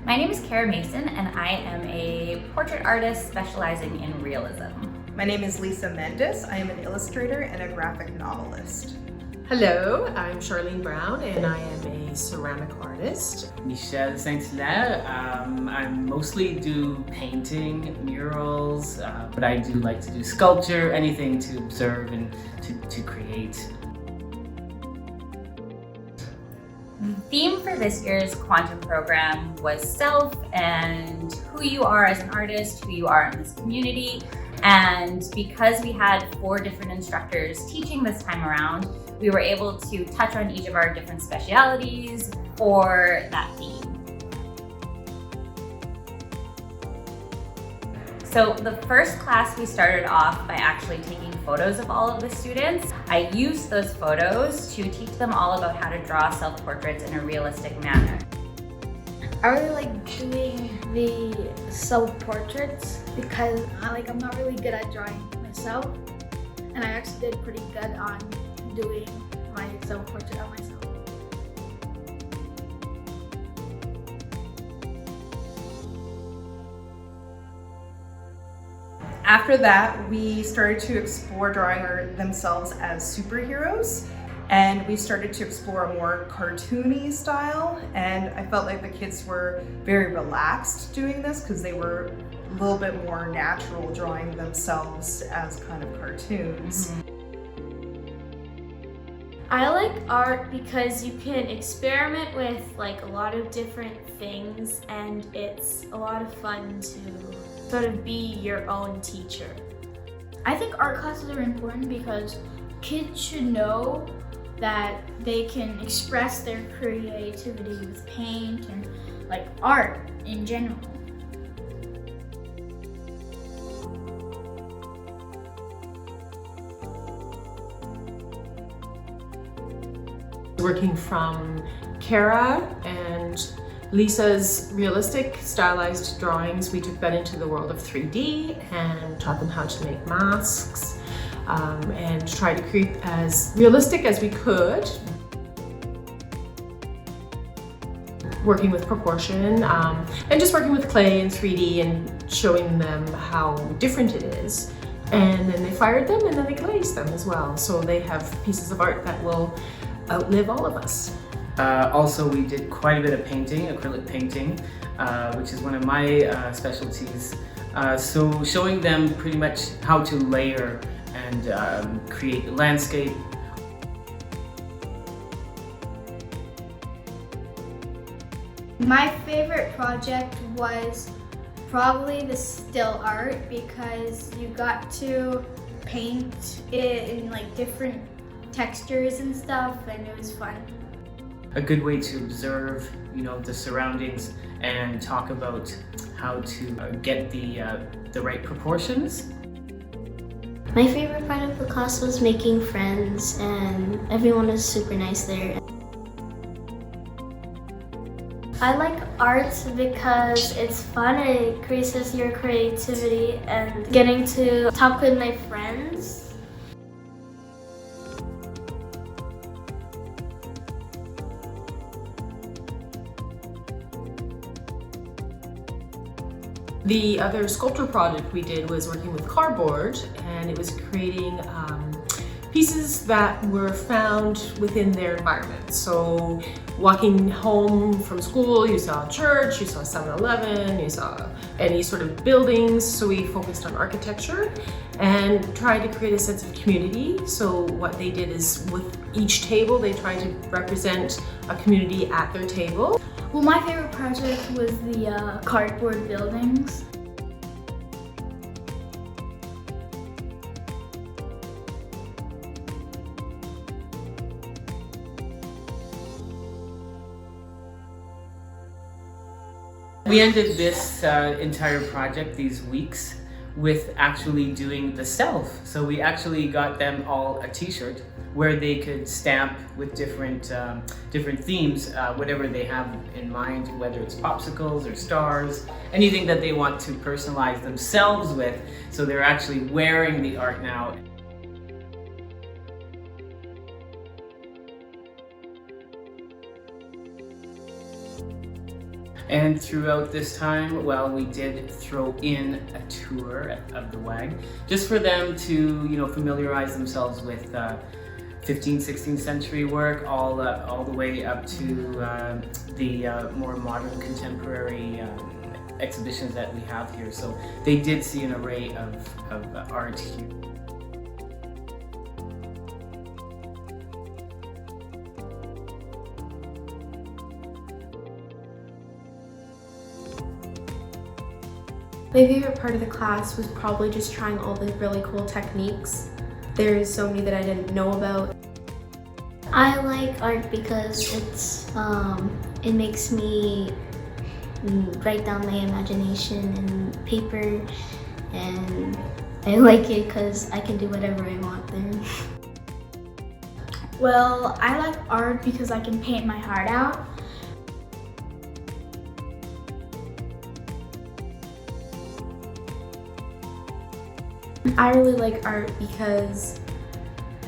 My name is Kara Mason and I am a portrait artist specializing in realism. My name is Lisa Mendes. I am an illustrator and a graphic novelist. Hello, I'm Charlene Brown and I am a ceramic artist. Michel Saint-Hilaire. I mostly do painting, murals, but I do like to do sculpture, anything to observe and to create. The theme for this year's Qaumajuq program was self and who you are as an artist, who you are in this community. And because we had 4 different instructors teaching this time around, we were able to touch on each of our different specialities for that theme. So the first class we started off by actually taking photos of all of the students. I used those photos to teach them all about how to draw self-portraits in a realistic manner. I really like doing the self-portraits because I'm not really good at drawing myself, and I actually did pretty good on doing my self-portrait of myself. After that, we started to explore drawing themselves as superheroes, and we started to explore a more cartoony style, and I felt like the kids were very relaxed doing this because they were a little bit more natural drawing themselves as kind of cartoons. I like art because you can experiment with a lot of different things, and it's a lot of fun to sort of be your own teacher. I think art classes are important because kids should know that they can express their creativity with paint and art in general. Working from Kara and Lisa's realistic stylized drawings, we took that into the world of 3D and taught them how to make masks and try to create as realistic as we could. Working with proportion and just working with clay and 3D and showing them how different it is. And then they fired them and then they glazed them as well. So they have pieces of art that will outlive all of us. Also, we did quite a bit of painting, acrylic painting, which is one of my specialties. So showing them pretty much how to layer and create a landscape. My favorite project was probably the still art because you got to paint it in different textures and stuff, and it was fun. A good way to observe, the surroundings and talk about how to get the right proportions. My favorite part of the class was making friends, and everyone was super nice there. I like art because it's fun, it increases your creativity, and getting to talk with my friends. The other sculpture project we did was working with cardboard, and it was creating pieces that were found within their environment. So walking home from school, you saw a church, you saw 7-Eleven, you saw any sort of buildings. So we focused on architecture and tried to create a sense of community. So what they did is with each table, they tried to represent a community at their table. Well, my favorite project was the cardboard buildings. We ended this entire project, these weeks, with actually doing the self. So we actually got them all a t-shirt where they could stamp with different themes, whatever they have in mind, whether it's popsicles or stars, anything that they want to personalize themselves with. So they're actually wearing the art now. And throughout this time, well, we did throw in a tour of the WAG, just for them to, familiarize themselves with 15th, 16th century work, all the way up to the more modern, contemporary exhibitions that we have here. So they did see an array of art here. My favorite part of the class was probably just trying all the really cool techniques. There's so many that I didn't know about. I like art because it makes me write down my imagination in paper, and I like it because I can do whatever I want there. Well, I like art because I can paint my heart out. I really like art because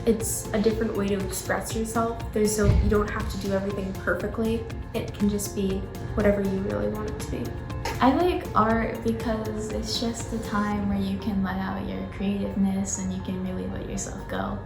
it's a different way to express yourself. You don't have to do everything perfectly. It can just be whatever you really want it to be. I like art because it's just a time where you can let out your creativeness and you can really let yourself go.